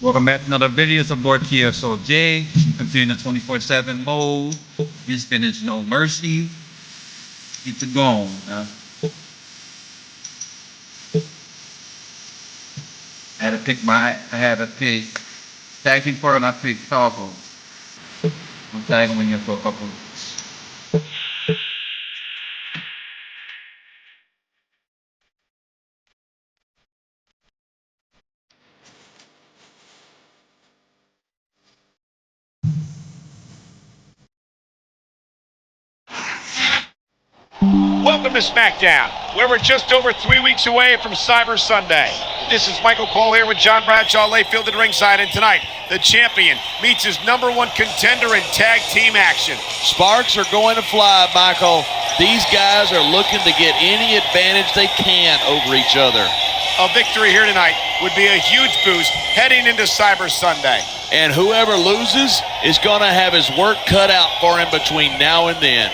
Welcome back to another video. It's aboard KSOJ. Continue the 24/7 mode. Just finished No Mercy. Keep it going. I had to pick tag team partner. I picked Taco. I'm tagging in here for a couple. Welcome to Smackdown, where we're just over 3 weeks away from Cyber Sunday. This is Michael Cole here with John Bradshaw Layfield at ringside, and tonight, the champion meets his #1 contender in tag team action. Sparks are going to fly, Michael. These guys are looking to get any advantage they can over each other. A victory here tonight would be a huge boost heading into Cyber Sunday. And whoever loses is going to have his work cut out for him between now and then.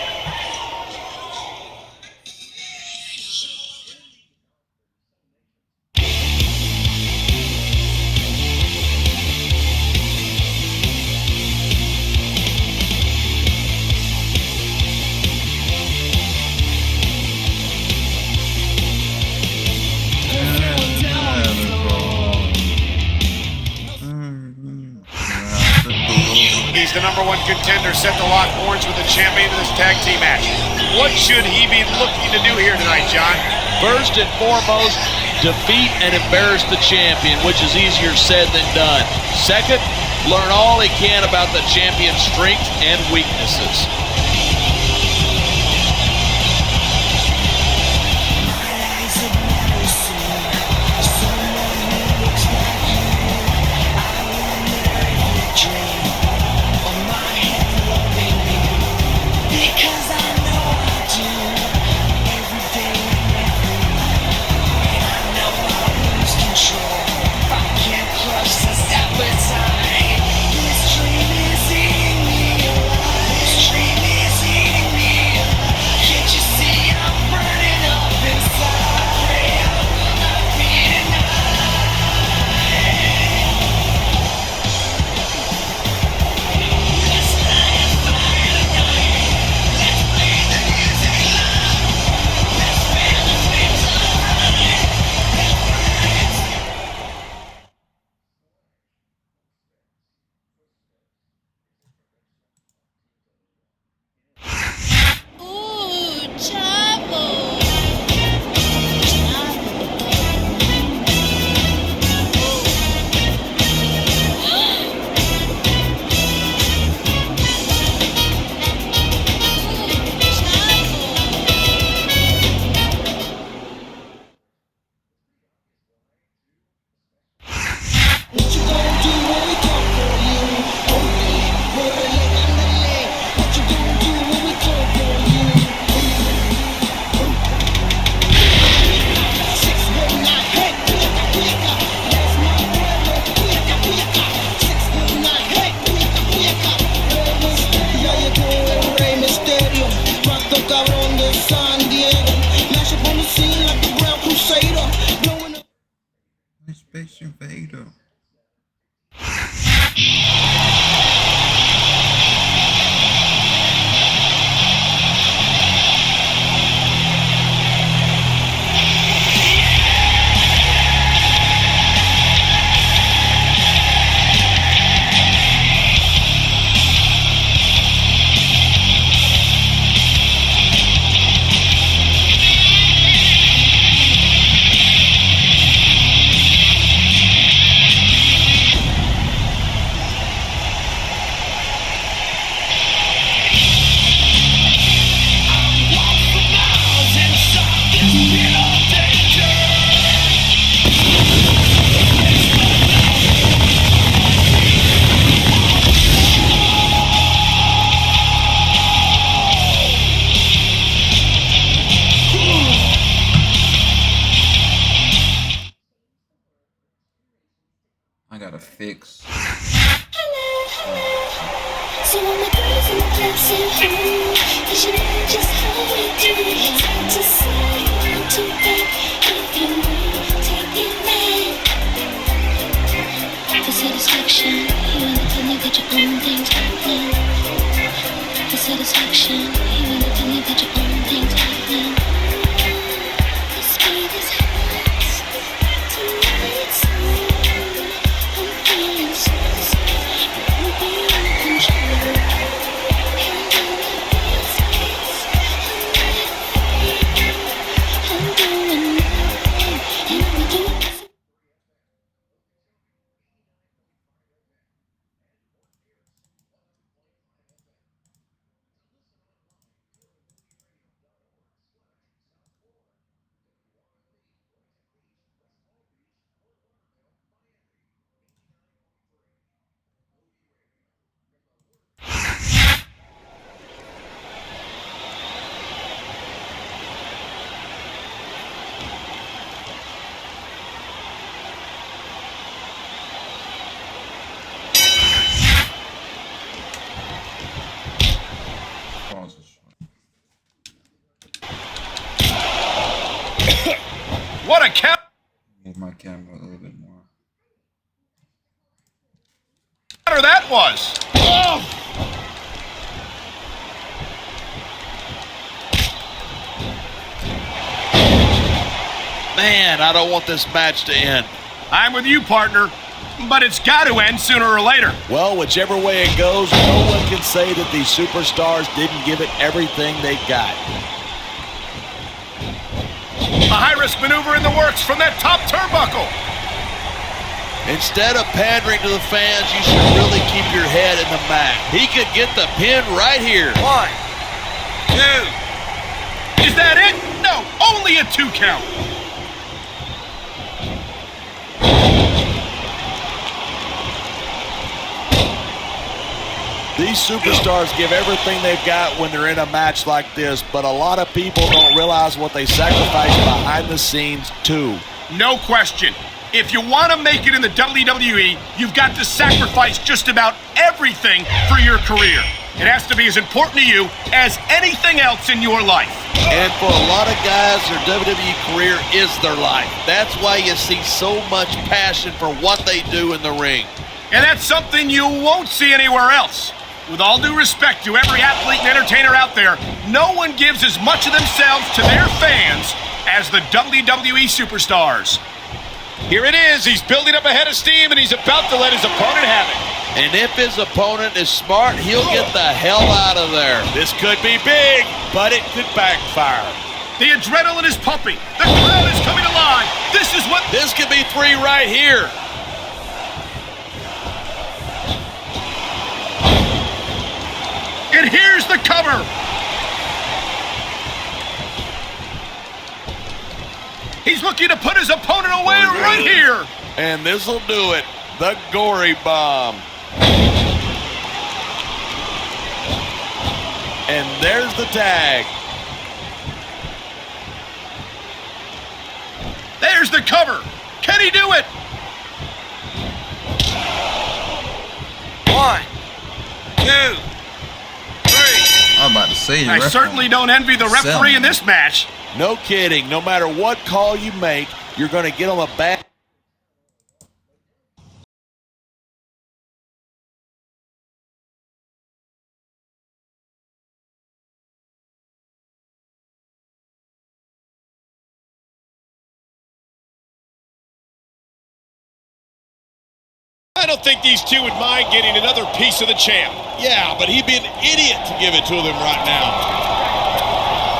He's the #1 contender, set to lock horns with the champion in this tag team match. What should he be looking to do here tonight, John? First and foremost, defeat and embarrass the champion, which is easier said than done. Second, learn all he can about the champion's strengths and weaknesses. Space Invader. I gotta fix. So all my girls in the place at home, you should know just how we do it. Time to slide around to back. If you want, take it back. satisfaction. You wanna tell me that you own things happen. This way this happens. Tonight soon. I'm feeling so safe. You won't be in control. Handle my business. I'm doing nothing. And we do nothing. What a count! Move my camera a little bit more. Counter that was. Oh! Man, I don't want this match to end. I'm with you, partner, but it's got to end sooner or later. Well, whichever way it goes, no one can say that these superstars didn't give it everything they got. A high-risk maneuver in the works from that top turnbuckle. Instead of pandering to the fans, you should really keep your head in the mat. He could get the pin right here. 1, 2. Is that it? No, only a 2 count. These superstars give everything they've got when they're in a match like this, but a lot of people don't realize what they sacrifice behind the scenes too. No question. If you want to make it in the WWE, you've got to sacrifice just about everything for your career. It has to be as important to you as anything else in your life. And for a lot of guys, their WWE career is their life. That's why you see so much passion for what they do in the ring. And that's something you won't see anywhere else. With all due respect to every athlete and entertainer out there, no one gives as much of themselves to their fans as the WWE superstars. Here it is. He's building up a head of steam, and he's about to let his opponent have it. And if his opponent is smart, he'll get the hell out of there. This could be big, but it could backfire. The adrenaline is pumping. The crowd is coming alive. This could be 3 right here. And here's the cover. He's looking to put his opponent away right here. And this'll do it. The gory bomb. And there's the tag. There's the cover. Can he do it? 1, 2, 3. I'm about to say, I certainly don't envy the referee in this match. No kidding. No matter what call you make, you're going to get on the back. I don't think these two would mind getting another piece of the champ. Yeah, but he'd be an idiot to give it to them right now.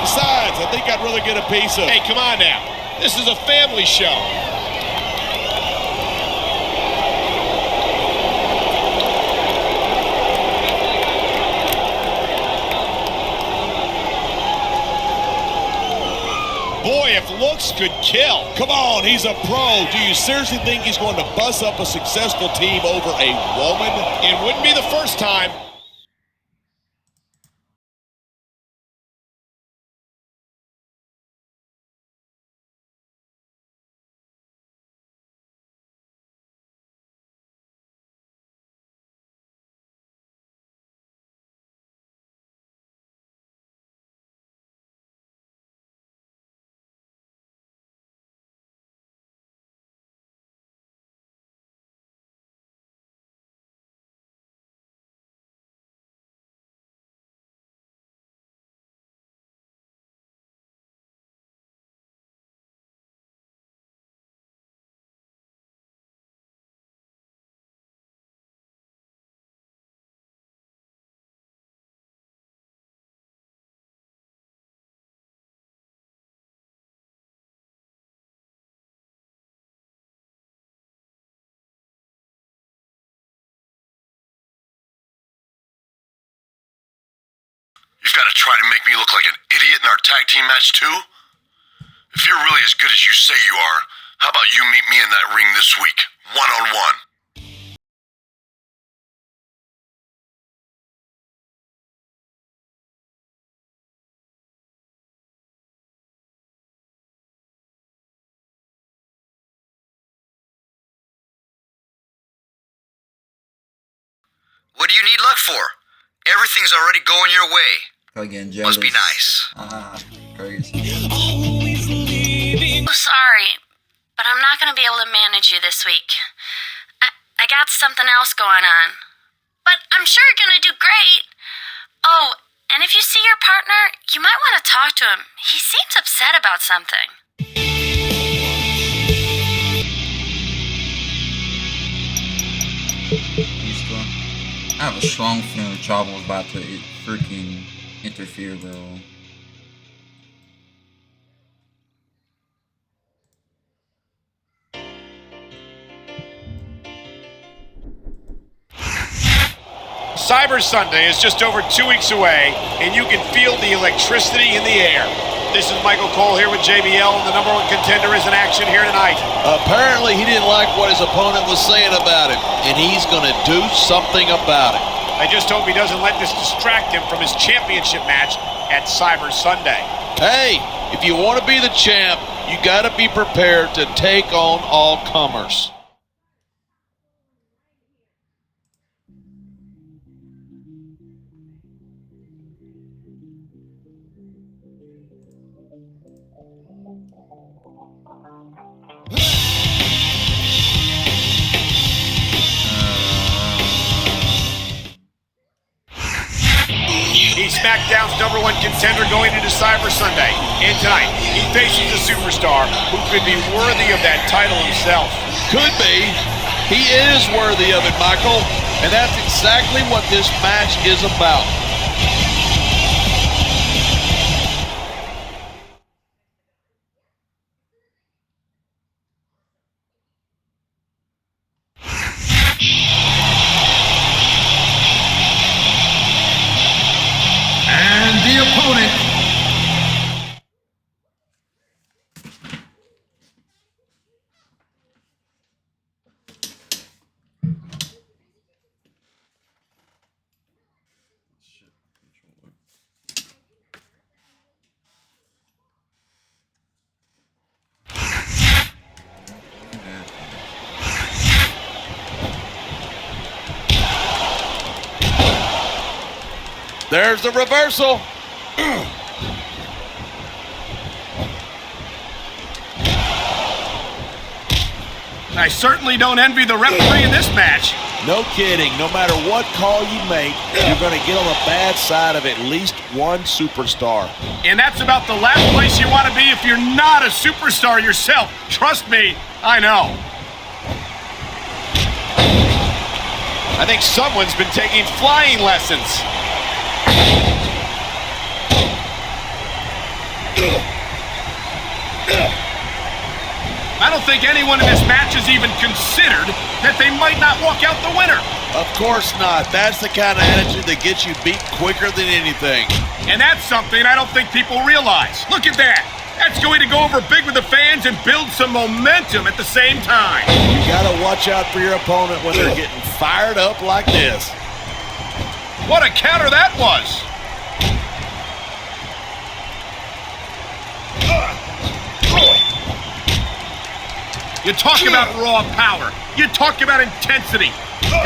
Besides, I think I'd rather get a piece of... Hey, come on now. This is a family show. Boy, if looks could kill. Come on, he's a pro. Do you seriously think he's going to bust up a successful team over a woman? It wouldn't be the first time. You've got to try to make me look like an idiot in our tag team match, too? If you're really as good as you say you are, how about you meet me in that ring this week, one-on-one? What do you need luck for? Everything's already going your way. Again, jealous. Must be nice. Crazy. Oh, sorry, but I'm not going to be able to manage you this week. I got something else going on. But I'm sure you're going to do great. Oh, and if you see your partner, you might want to talk to him. He seems upset about something. I have a strong feeling Chavo was about to freaking interfere, bro. Cyber Sunday is just over 2 weeks away, and you can feel the electricity in the air. This is Michael Cole here with JBL, and the #1 contender is in action here tonight. Apparently, he didn't like what his opponent was saying about him, and he's going to do something about it. I just hope he doesn't let this distract him from his championship match at Cyber Sunday. Hey, if you want to be the champ, you got to be prepared to take on all comers. He's SmackDown's #1 contender going into Cyber Sunday. And tonight, he faces a superstar who could be worthy of that title himself. Could be. He is worthy of it, Michael. And that's exactly what this match is about. And the opponent, There's the reversal. I certainly don't envy the referee in this match. No kidding. No matter what call you make, you're going to get on the bad side of at least one superstar. And that's about the last place you want to be if you're not a superstar yourself. Trust me, I know. I think someone's been taking flying lessons. I don't think anyone in this match has even considered that they might not walk out the winner. Of course not. That's the kind of attitude that gets you beat quicker than anything. And that's something I don't think people realize. Look at that. That's going to go over big with the fans and build some momentum at the same time. You got to watch out for your opponent when they're getting fired up like this. What a counter that was. You talk about raw power. You talk about intensity.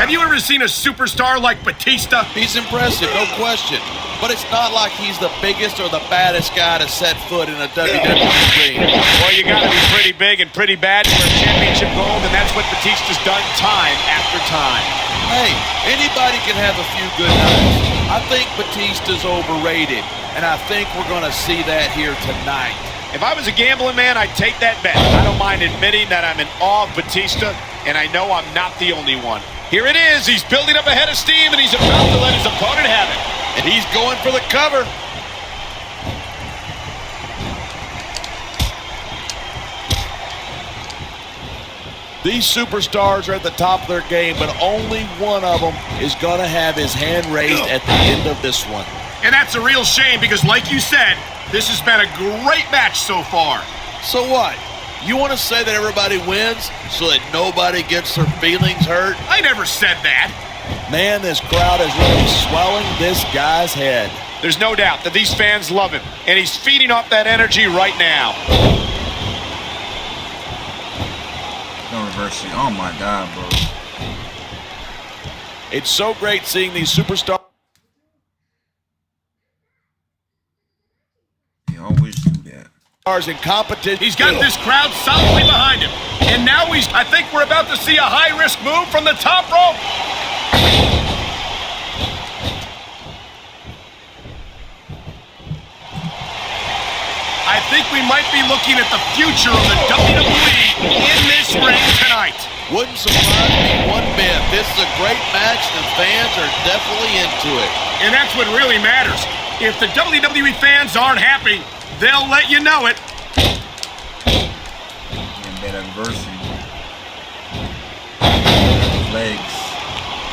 Have you ever seen a superstar like Batista? He's impressive, no question. But it's not like he's the biggest or the baddest guy to set foot in a WWE ring. Well, you got to be pretty big and pretty bad for a championship gold, and that's what Batista's done time after time. Hey, anybody can have a few good nights. I think Batista's overrated, and I think we're going to see that here tonight. If I was a gambling man, I'd take that bet. I don't mind admitting that I'm in awe of Batista, and I know I'm not the only one. Here it is. He's building up a head of steam, and he's about to let his opponent have it. And he's going for the cover. These superstars are at the top of their game, but only one of them is going to have his hand raised at the end of this one. And that's a real shame because, like you said, this has been a great match so far. So what? You want to say that everybody wins so that nobody gets their feelings hurt? I never said that. Man, this crowd is really swelling this guy's head. There's no doubt that these fans love him, and he's feeding off that energy right now. No reverse. Oh my God, bro. It's so great seeing these superstars. You always do that. In competition. He's got this crowd solidly behind him. And now I think we're about to see a high-risk move from the top rope. I think we might be looking at the future of the WWE in this ring tonight. Wouldn't surprise me one bit. This is a great match. The fans are definitely into it. And that's what really matters. If the WWE fans aren't happy, they'll let you know it. And that adversity. Legs.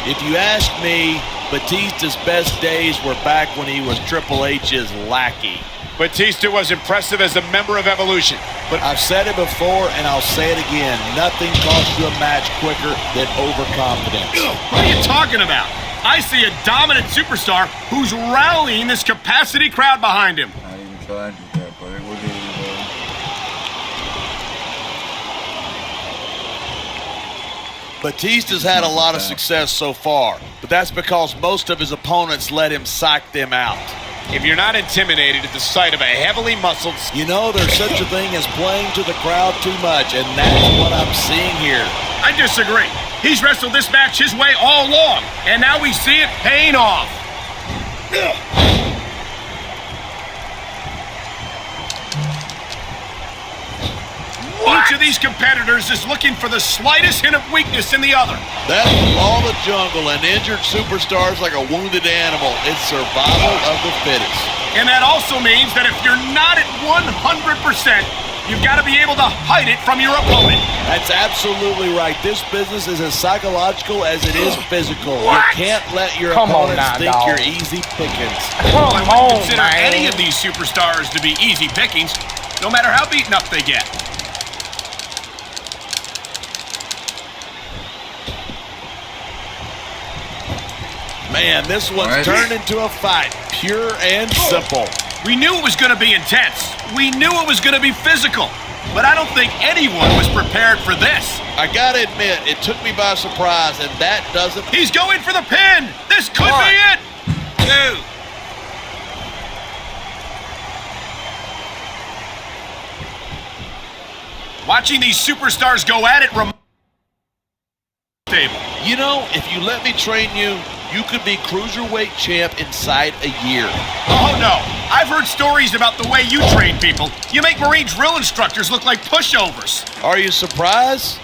If you ask me, Batista's best days were back when he was Triple H's lackey. Batista was impressive as a member of Evolution, but I've said it before and I'll say it again. Nothing costs you a match quicker than overconfidence. What are you talking about? I see a dominant superstar who's rallying this capacity crowd behind him. I didn't even try to do that, but it was it, Batista's had a lot of success so far, but that's because most of his opponents let him psych them out. If you're not intimidated at the sight of a heavily muscled... You know, there's such a thing as playing to the crowd too much, and that's what I'm seeing here. I disagree. He's wrestled this match his way all along, and now we see it paying off. Each of these competitors is looking for the slightest hint of weakness in the other. That's the law of the jungle, and injured superstars like a wounded animal. It's survival of the fittest. And that also means that if you're not at 100%, you've got to be able to hide it from your opponent. That's absolutely right. This business is as psychological as it is physical. You can't let your opponents think you're easy pickings. I wouldn't consider any of these superstars to be easy pickings, no matter how beaten up they get. Man, this one's turned into a fight, pure and simple. We knew it was going to be intense. We knew it was going to be physical. But I don't think anyone was prepared for this. I gotta admit, it took me by surprise, and that doesn't... He's going for the pin! This could be it! 2. Watching these superstars go at it table. You know, if you let me train you, you could be cruiserweight champ inside a year. Oh, no. I've heard stories about the way you train people. You make Marine drill instructors look like pushovers. Are you surprised?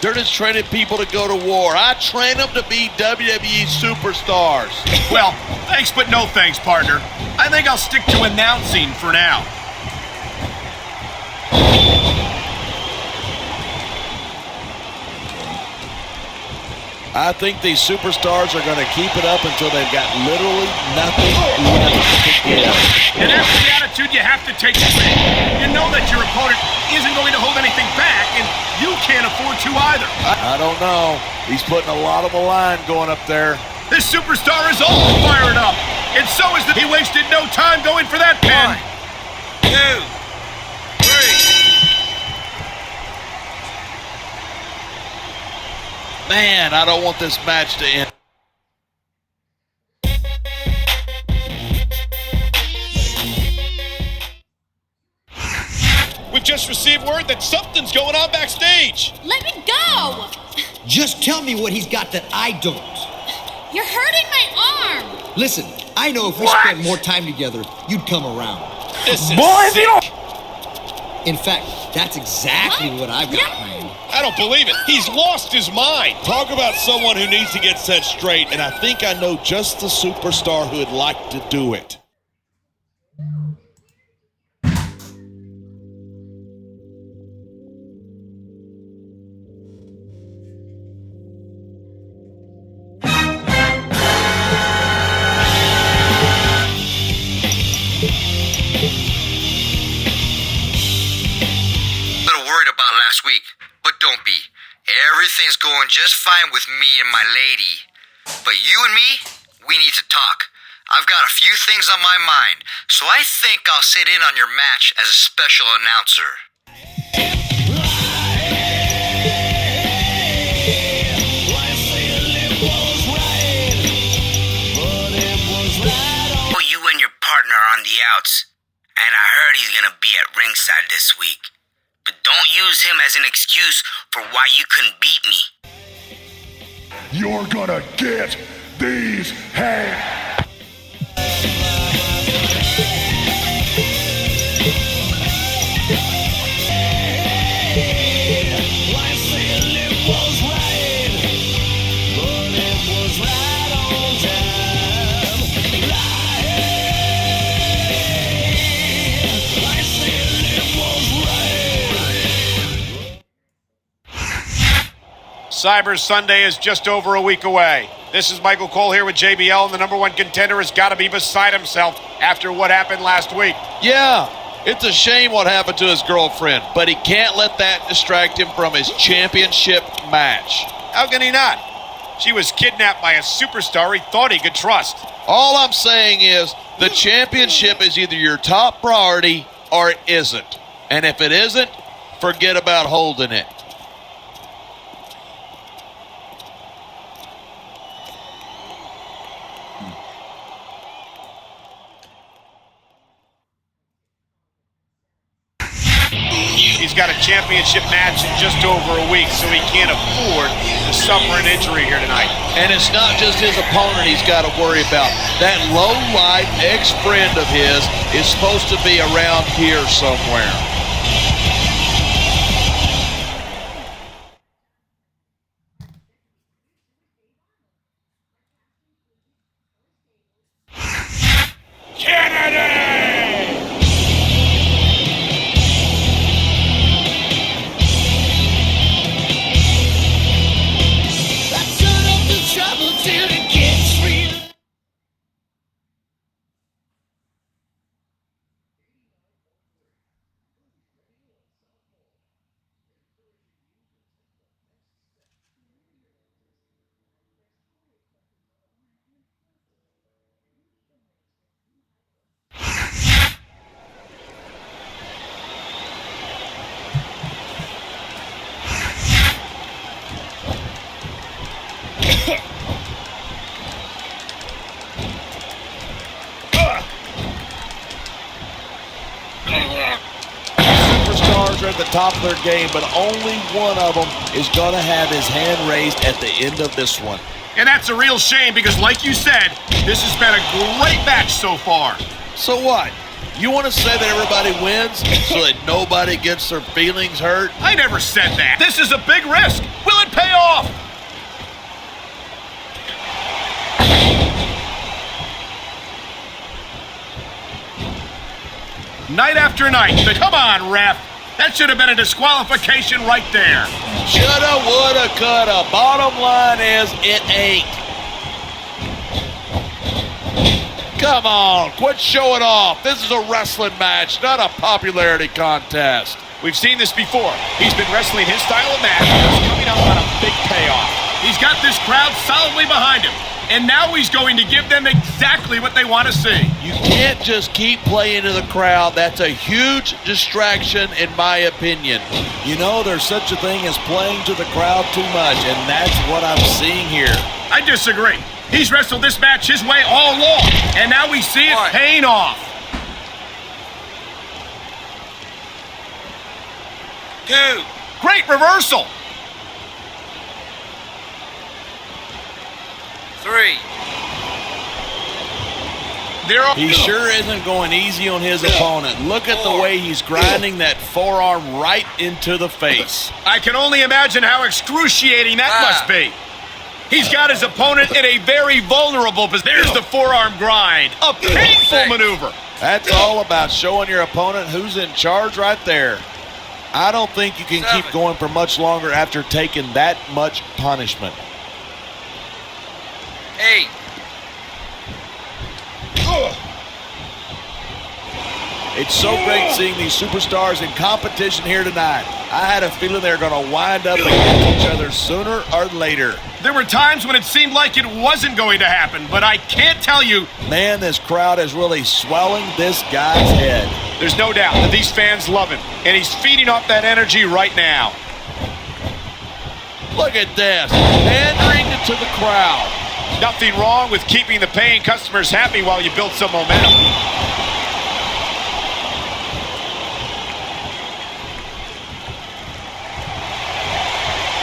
They're just training people to go to war. I train them to be WWE superstars. Well, thanks but no thanks, partner. I think I'll stick to announcing for now. I think these superstars are going to keep it up until they've got literally nothing left to give. And that's the attitude you have to take to win. You know that your opponent isn't going to hold anything back, and you can't afford to either. I don't know. He's putting a lot of the line going up there. This superstar is all fired up, and so is he wasted no time going for that pin. 1, 2, 3. Man, I don't want this match to end. We've just received word that something's going on backstage. Let me go! Just tell me what he's got that I don't. You're hurting my arm! Listen, I know if we spent more time together, you'd come around. This is sick. In fact, that's exactly what I've got planned. I don't believe it. He's lost his mind. Talk about someone who needs to get set straight, and I think I know just the superstar who would like to do it. week, but don't be. Everything's going just fine with me and my lady. But you and me, we need to talk. I've got a few things on my mind, so I think I'll sit in on your match as a special announcer. You and your partner are on the outs, and I heard he's gonna be at ringside this week. But don't use him as an excuse for why you couldn't beat me. You're gonna get these hands. Cyber Sunday is just over a week away. This is Michael Cole here with JBL, and the number one contender has got to be beside himself after what happened last week. Yeah, it's a shame what happened to his girlfriend, but he can't let that distract him from his championship match. How can he not? She was kidnapped by a superstar he thought he could trust. All I'm saying is the championship is either your top priority or it isn't. And if it isn't, forget about holding it. He's got a championship match in just over a week, so he can't afford to suffer an injury here tonight. And it's not just his opponent he's got to worry about. That low-life ex-friend of his is supposed to be around here somewhere. Superstars are at the top of their game, but only one of them is going to have his hand raised at the end of this one. And that's a real shame because, like you said, this has been a great match so far. So what? You want to say that everybody wins so that nobody gets their feelings hurt? I never said that. This is a big risk. Will it pay off? Night after night. Come on, ref. That should have been a disqualification right there. Shoulda, woulda, coulda. Bottom line is, it ain't. Come on, quit showing off. This is a wrestling match, not a popularity contest. We've seen this before. He's been wrestling his style of match, and it's coming out on a big payoff. He's got this crowd solidly behind him, and now he's going to give them exactly what they want to see. You can't just keep playing to the crowd. That's a huge distraction, in my opinion. You know, there's such a thing as playing to the crowd too much, and that's what I'm seeing here. I disagree. He's wrestled this match his way all along, and now we see it paying off. 2. Great reversal. 3. He sure isn't going easy on his opponent. Look at the way he's grinding that forearm right into the face. I can only imagine how excruciating that must be. He's got his opponent in a very vulnerable position. There's the forearm grind. A painful maneuver. That's all about showing your opponent who's in charge right there. I don't think you can keep going for much longer after taking that much punishment. 8. It's so great seeing these superstars in competition here tonight. I had a feeling they were going to wind up against each other sooner or later. There were times when it seemed like it wasn't going to happen, but I can't tell you. Man, this crowd is really swelling this guy's head. There's no doubt that these fans love him, and he's feeding off that energy right now. Look at this, pandering to the crowd. Nothing wrong with keeping the paying customers happy while you build some momentum.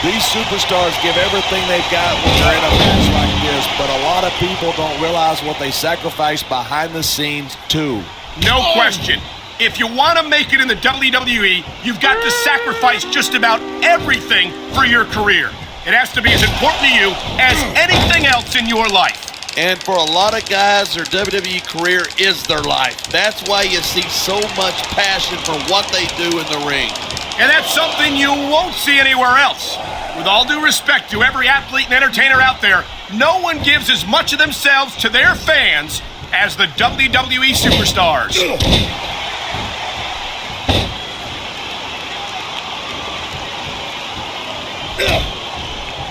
These superstars give everything they've got when they're in a match like this, but a lot of people don't realize what they sacrifice behind the scenes, too. No question. If you want to make it in the WWE, you've got to sacrifice just about everything for your career. It has to be as important to you as anything else in your life. And for a lot of guys, their WWE career is their life. That's why you see so much passion for what they do in the ring. And that's something you won't see anywhere else. With all due respect to every athlete and entertainer out there, no one gives as much of themselves to their fans as the WWE superstars.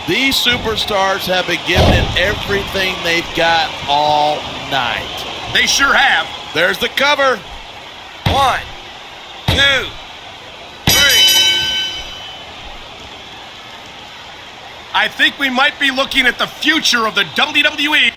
These superstars have been giving it everything they've got all night. They sure have. There's the cover. 1, 2, 3. I think we might be looking at the future of the WWE.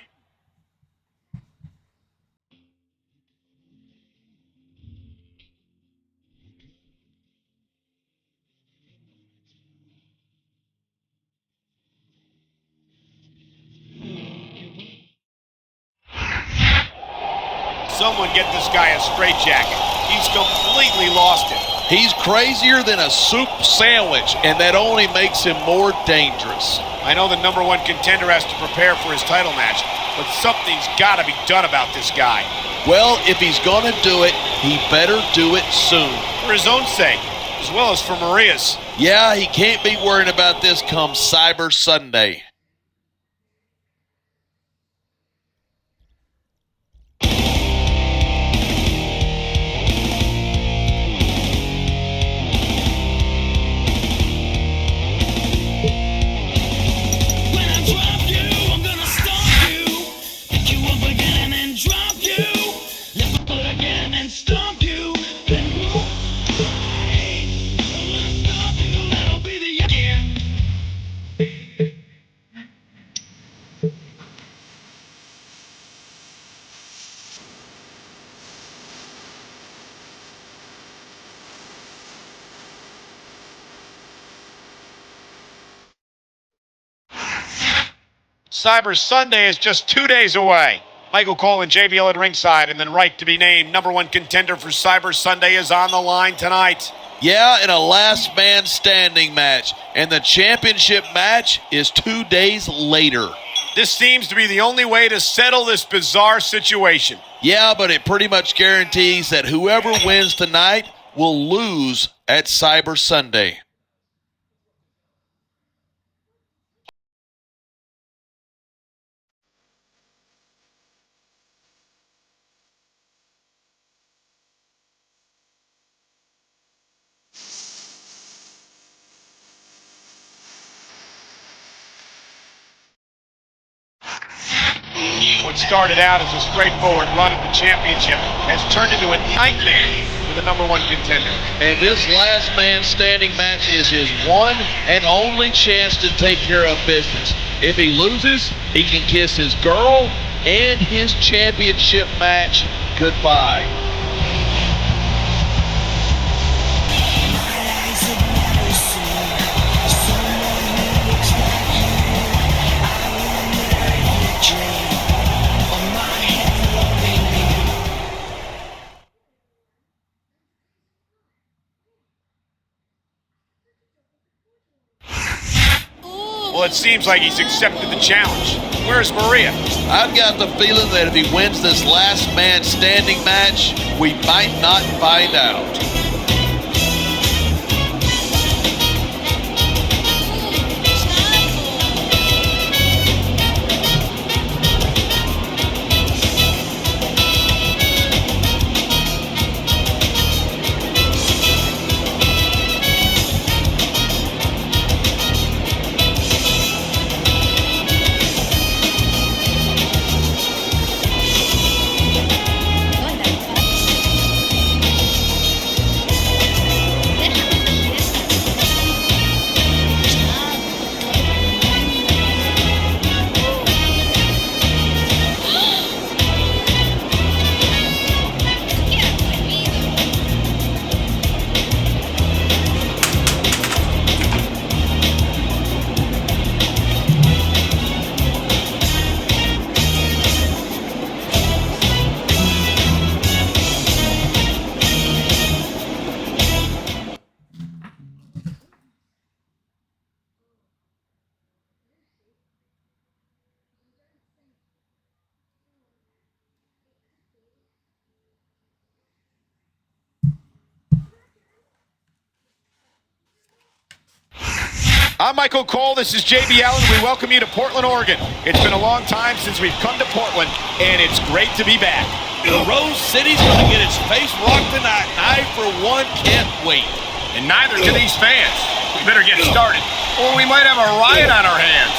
Someone get this guy a straitjacket. He's completely lost it. He's crazier than a soup sandwich, and that only makes him more dangerous. I know the #1 contender has to prepare for his title match, but something's got to be done about this guy. Well, if he's going to do it, he better do it soon. For his own sake, as well as for Maria's. Yeah, he can't be worrying about this come Cyber Sunday. Cyber Sunday is just 2 days away. Michael Cole and JBL at ringside, and then right to be named #1 contender for Cyber Sunday is on the line tonight. Yeah, in a last man standing match. And the championship match is 2 days later. This seems to be the only way to settle this bizarre situation. Yeah, but it pretty much guarantees that whoever wins tonight will lose at Cyber Sunday. What started out as a straightforward run at the championship has turned into a nightmare for the #1 contender. And this last man standing match is his one and only chance to take care of business. If he loses, he can kiss his girl and his championship match goodbye. Well, it seems like he's accepted the challenge. Where's Maria? I've got the feeling that if he wins this last man standing match, we might not find out. I'm Michael Cole. This is JB Allen. We welcome you to Portland, Oregon. It's been a long time since we've come to Portland, and it's great to be back. The Rose City's going to get its face rocked tonight. I, for one, can't wait. And neither can these fans. We better get started, or we might have a riot on our hands.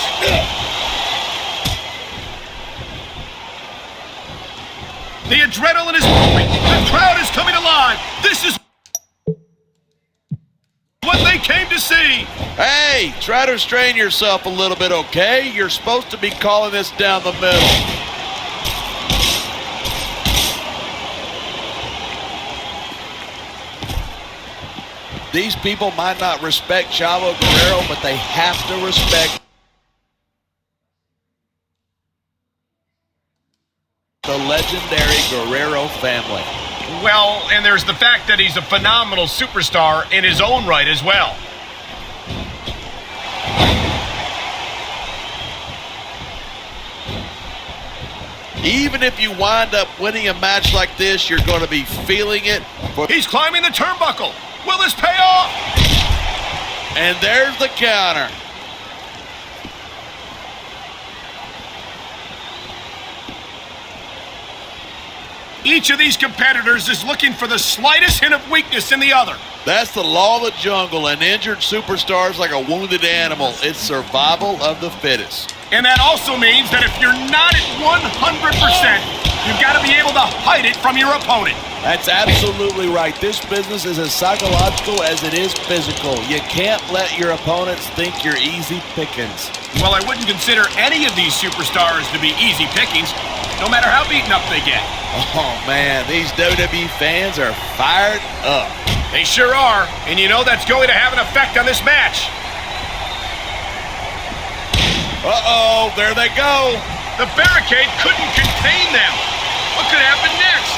The adrenaline is moving. The crowd is coming alive. This is what they came to see. Hey, try to restrain yourself a little bit, okay? You're supposed to be calling this down the middle. These people might not respect Chavo Guerrero, but they have to respect the legendary Guerrero family. Well, and there's the fact that he's a phenomenal superstar in his own right as well. Even if you wind up winning a match like this, you're going to be feeling it. He's climbing the turnbuckle. Will this pay off? And there's the counter. Each of these competitors is looking for the slightest hint of weakness in the other. That's the law of the jungle. An injured superstar is like a wounded animal. It's survival of the fittest. And that also means that if you're not at 100%, you've got to be able to hide it from your opponent. That's absolutely right. This business is as psychological as it is physical. You can't let your opponents think you're easy pickings. Well, I wouldn't consider any of these superstars to be easy pickings, no matter how beaten up they get. Oh, man, these WWE fans are fired up. They sure are, and you know that's going to have an effect on this match. Uh-oh, there they go. The barricade couldn't contain them. What could happen next?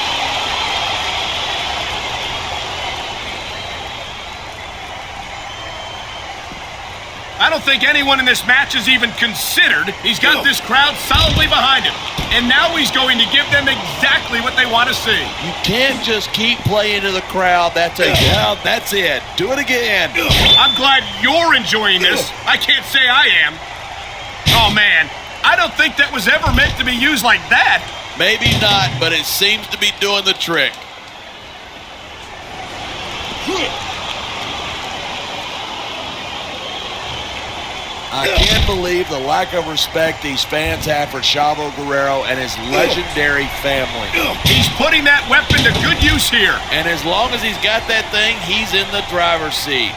I don't think anyone in this match is even considered. He's got this crowd solidly behind him. And now he's going to give them exactly what they want to see. You can't just keep playing to the crowd. That's a count. That's it. Do it again. I'm glad you're enjoying this. I can't say I am. Oh, man. I don't think that was ever meant to be used like that. Maybe not, but it seems to be doing the trick. I can't believe the lack of respect these fans have for Chavo Guerrero and his legendary family. He's putting that weapon to good use here. And as long as he's got that thing, he's in the driver's seat.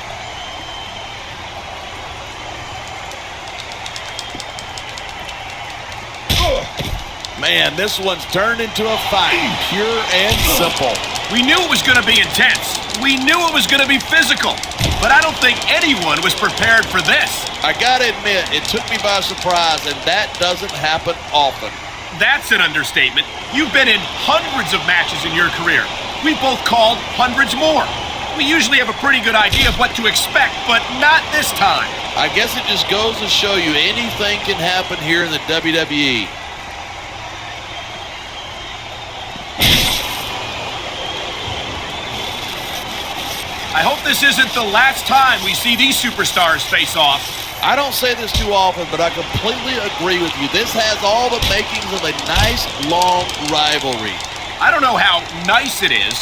Man, this one's turned into a fight, pure and simple. We knew it was going to be intense. We knew it was going to be physical. But I don't think anyone was prepared for this. I gotta admit, it took me by surprise, and that doesn't happen often. That's an understatement. You've been in hundreds of matches in your career. We both called hundreds more. We usually have a pretty good idea of what to expect, but not this time. I guess it just goes to show you anything can happen here in the WWE. I hope this isn't the last time we see these superstars face off. I don't say this too often, but I completely agree with you. This has all the makings of a nice, long rivalry. I don't know how nice it is,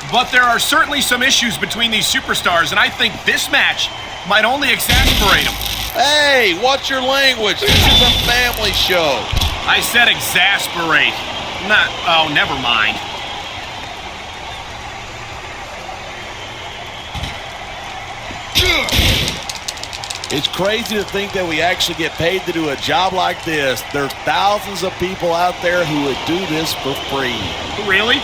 but there are certainly some issues between these superstars, and I think this match might only exasperate them. Hey, watch your language. This is a family show. I said exasperate. Never mind. It's crazy to think that we actually get paid to do a job like this. There's thousands of people out there who would do this for free. Really?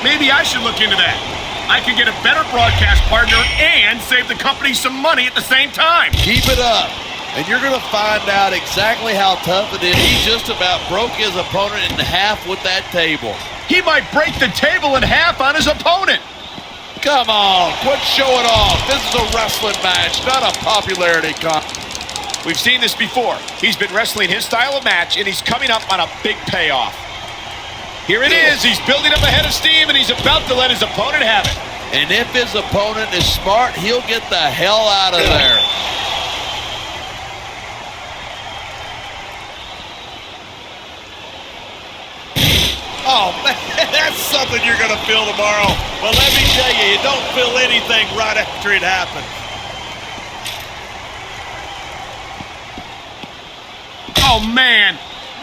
Maybe I should look into that. I could get a better broadcast partner and save the company some money at the same time. Keep it up, and you're going to find out exactly how tough it is. He just about broke his opponent in half with that table. He might break the table in half on his opponent. Come on, quit showing off. This is a wrestling match, not a popularity contest. We've seen this before. He's been wrestling his style of match, and he's coming up on a big payoff. Here it is. He's building up a head of steam, and he's about to let his opponent have it. And if his opponent is smart, he'll get the hell out of there. something you're going to feel tomorrow. But let me tell you, you don't feel anything right after it happens. Oh, man,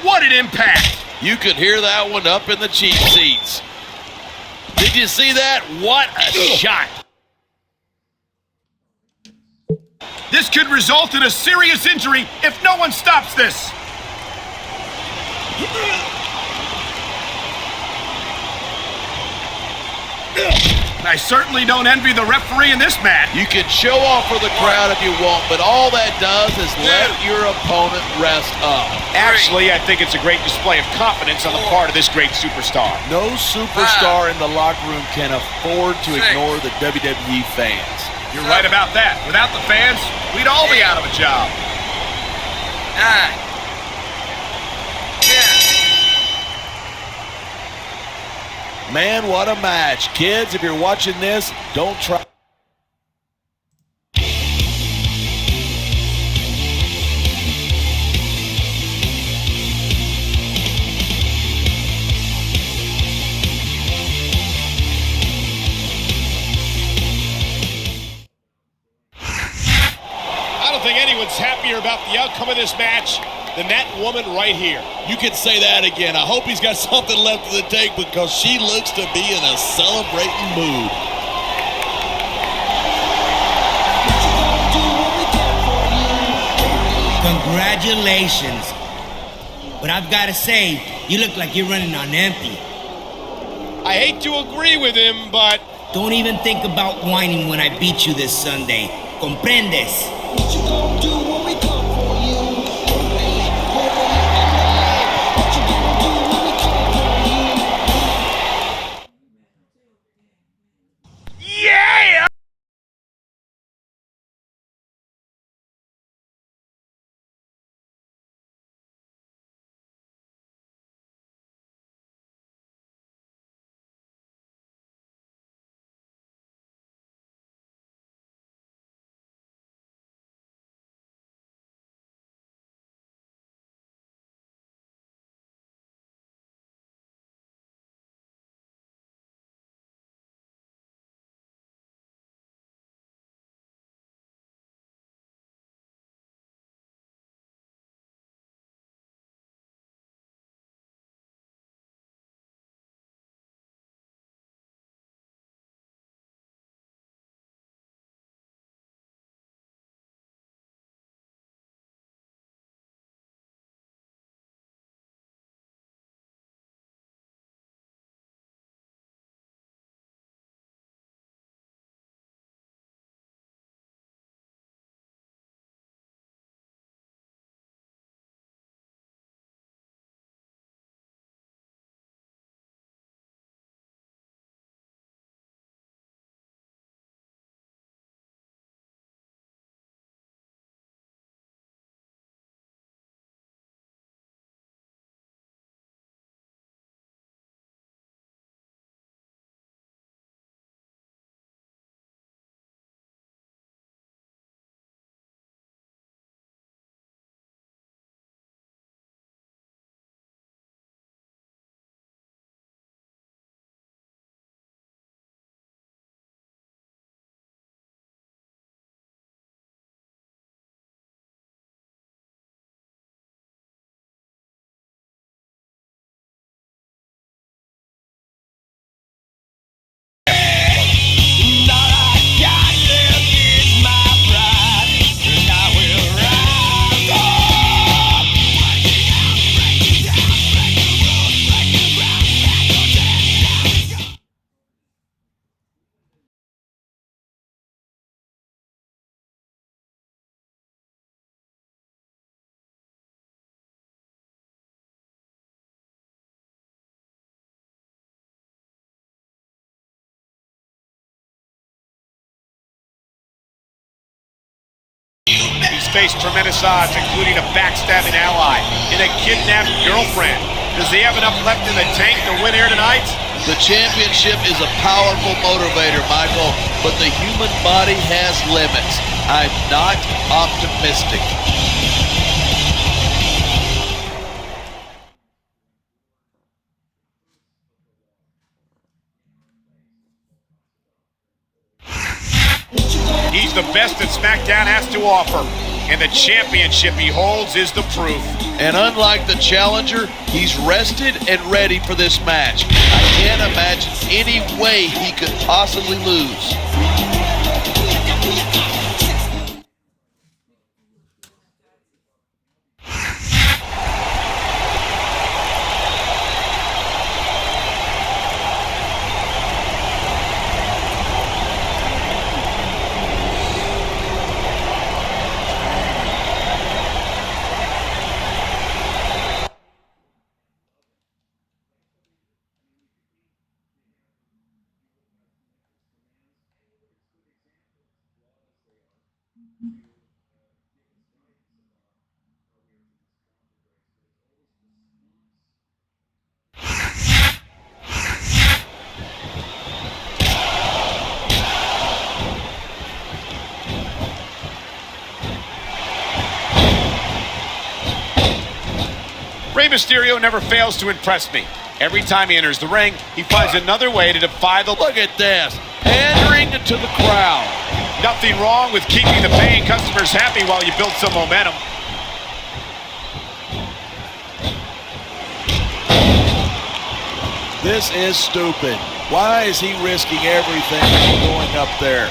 what an impact. You could hear that one up in the cheap seats. Did you see that? What a shot. This could result in a serious injury if no one stops this. I certainly don't envy the referee in this match. You can show off for the crowd if you want, but all that does is let your opponent rest up. Actually, I think it's a great display of confidence on the part of this great superstar. No superstar in the locker room can afford to ignore the WWE fans. You're right about that. Without the fans, we'd all be out of a job. 9, 10. Man, what a match. Kids, if you're watching this, don't try. I don't think anyone's happier about the outcome of this match than that woman right here. You can say that again. I hope he's got something left in the tank because she looks to be in a celebrating mood. Congratulations. But I've got to say, you look like you're running on empty. I hate to agree with him, but Don't even think about whining when I beat you this Sunday. Comprendes? yeah! He's faced tremendous odds, including a backstabbing ally and a kidnapped girlfriend. Does he have enough left in the tank to win here tonight? The championship is a powerful motivator, Michael, but the human body has limits. I'm not optimistic. the best that SmackDown has to offer, and the championship he holds is the proof. And unlike the challenger, he's rested and ready for this match. I can't imagine any way he could possibly lose. Rey Mysterio never fails to impress me. Every time he enters the ring, he finds another way to defy the... Look at this, pandering to the crowd. Nothing wrong with keeping the paying customers happy while you build some momentum. This is stupid. Why is he risking everything going up there?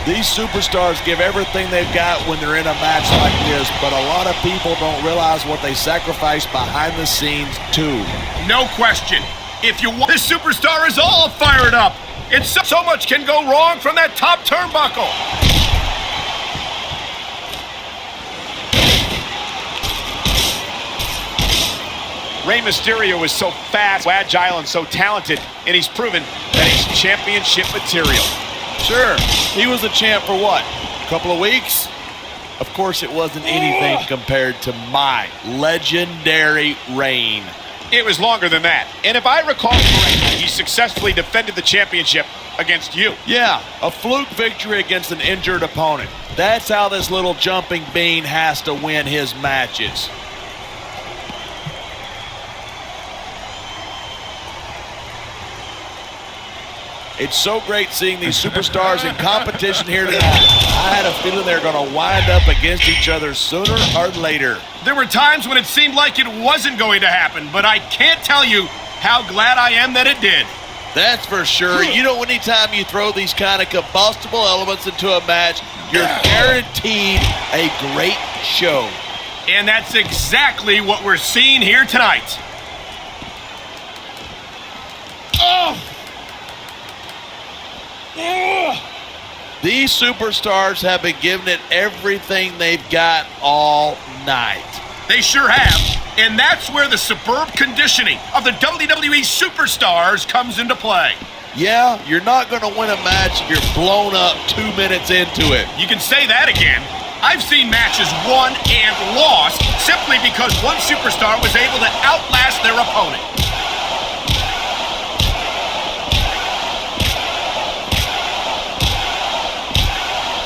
These superstars give everything they've got when they're in a match like this, but a lot of people don't realize what they sacrifice behind the scenes too. No question. If you want, this superstar is all fired up. It's so much can go wrong from that top turnbuckle. Rey Mysterio is so fast, agile, and so talented, and he's proven that he's championship material. Sure, he was a champ for what? A couple of weeks? Of course it wasn't anything compared to my legendary reign. It was longer than that. And if I recall correctly, he successfully defended the championship against you. Yeah, a fluke victory against an injured opponent. That's how this little jumping bean has to win his matches. It's so great seeing these superstars in competition here tonight. I had a feeling they're going to wind up against each other sooner or later. There were times when it seemed like it wasn't going to happen, but I can't tell you how glad I am that it did. That's for sure. You know, anytime you throw these kind of combustible elements into a match, you're guaranteed a great show. And that's exactly what we're seeing here tonight. Oh! These superstars have been giving it everything they've got all night. They sure have. And that's where the superb conditioning of the WWE superstars comes into play. Yeah, you're not going to win a match if you're blown up 2 minutes into it. You can say that again. I've seen matches won and lost simply because one superstar was able to outlast their opponent.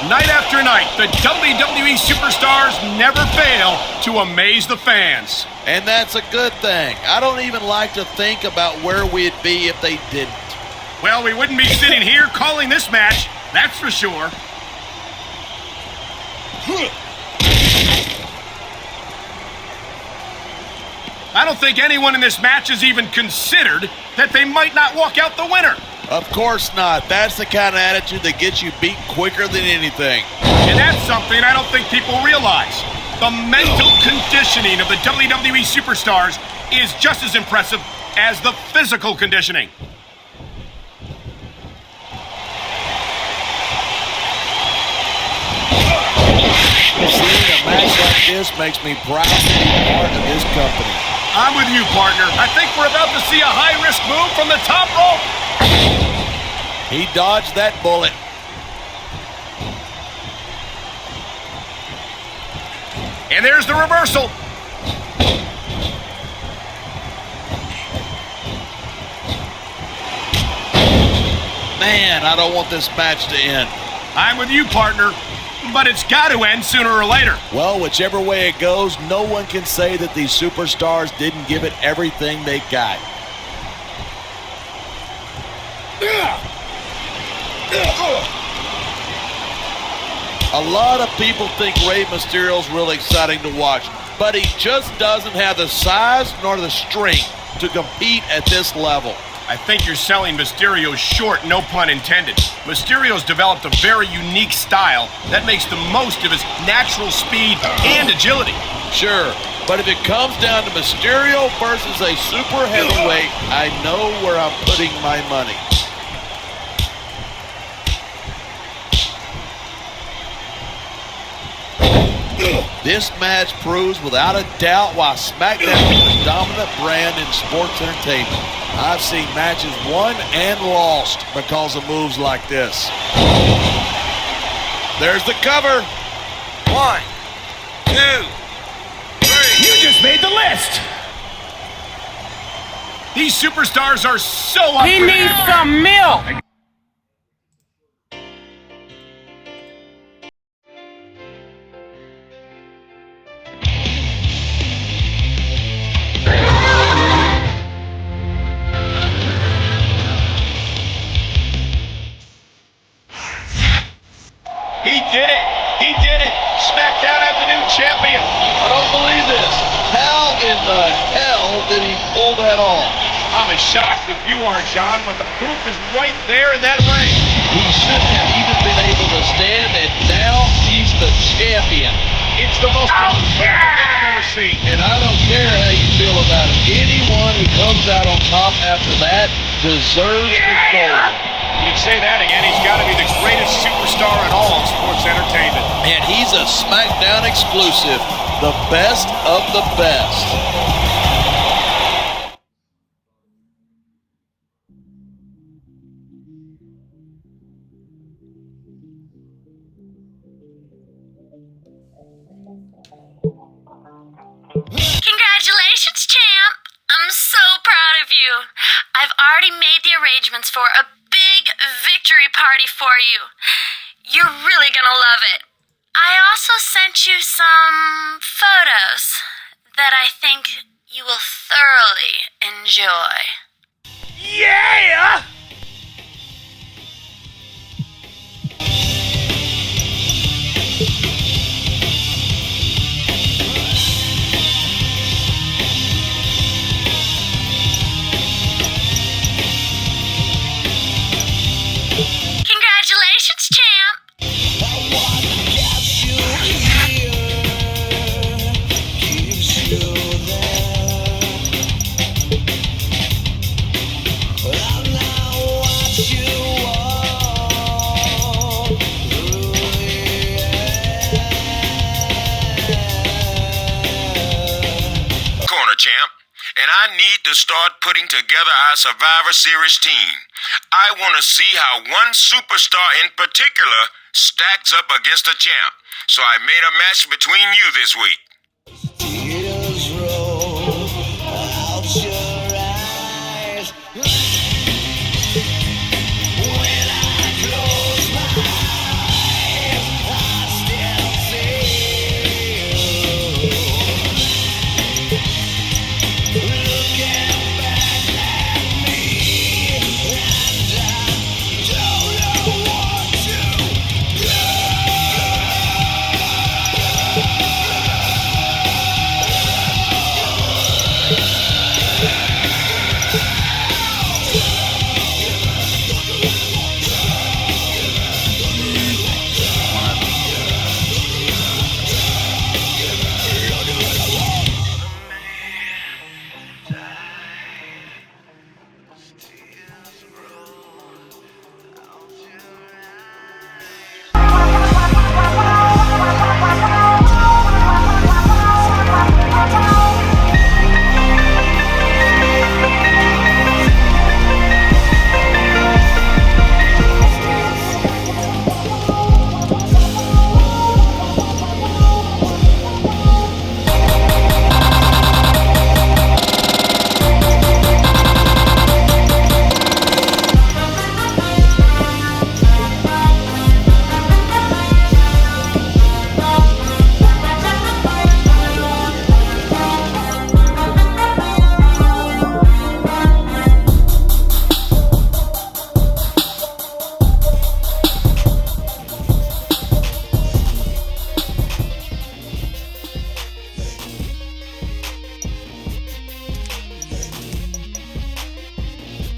Night after night, the WWE superstars never fail to amaze the fans. And that's a good thing. I don't even like to think about where we'd be if they didn't. Well, we wouldn't be sitting here calling this match, that's for sure. I don't think anyone in this match has even considered that they might not walk out the winner. Of course not. That's the kind of attitude that gets you beat quicker than anything. And that's something I don't think people realize. The mental conditioning of the WWE superstars is just as impressive as the physical conditioning. Seeing a match like this makes me proud to be part of this company. I'm with you, partner. I think we're about to see a high-risk move from the top rope. He dodged that bullet. And there's the reversal. Man, I don't want this match to end. I'm with you, partner. but it's got to end sooner or later. Well, whichever way it goes, no one can say that these superstars didn't give it everything they got. A lot of people think Rey Mysterio's really exciting to watch, but he just doesn't have the size nor the strength to compete at this level. I think you're selling Mysterio short, no pun intended. Mysterio's developed a very unique style that makes the most of his natural speed and agility. Sure, but if it comes down to Mysterio versus a super heavyweight, I know where I'm putting my money. This match proves without a doubt why SmackDown is the dominant brand in sports entertainment. I've seen matches won and lost because of moves like this. There's the cover. 1, 2, 3. You just made the list. These superstars are so up. He needs some milk. He did it! He did it! SmackDown has a new champion! I don't believe this. How in the hell did he pull that off? I'm as shocked as you are, John, but the proof is right there in that ring. He shouldn't have even been able to stand, and now he's the champion. It's the most incredible thing I've ever seen. And I don't care how you feel about it. Anyone who comes out on top after that deserves the gold. You say that again, he's got to be the greatest superstar in all of sports entertainment. And he's a SmackDown exclusive, the best of the best. Congratulations, champ! I'm so proud of you. I've already made the arrangements for a big victory party for you. You're really gonna love it. I also sent you some photos that I think you will thoroughly enjoy. Yeah! Congratulations, champ! Corner champ, and I need to start putting together our Survivor Series team. I want to see how one superstar in particular stacks up against the champ. So I made a match between you this week.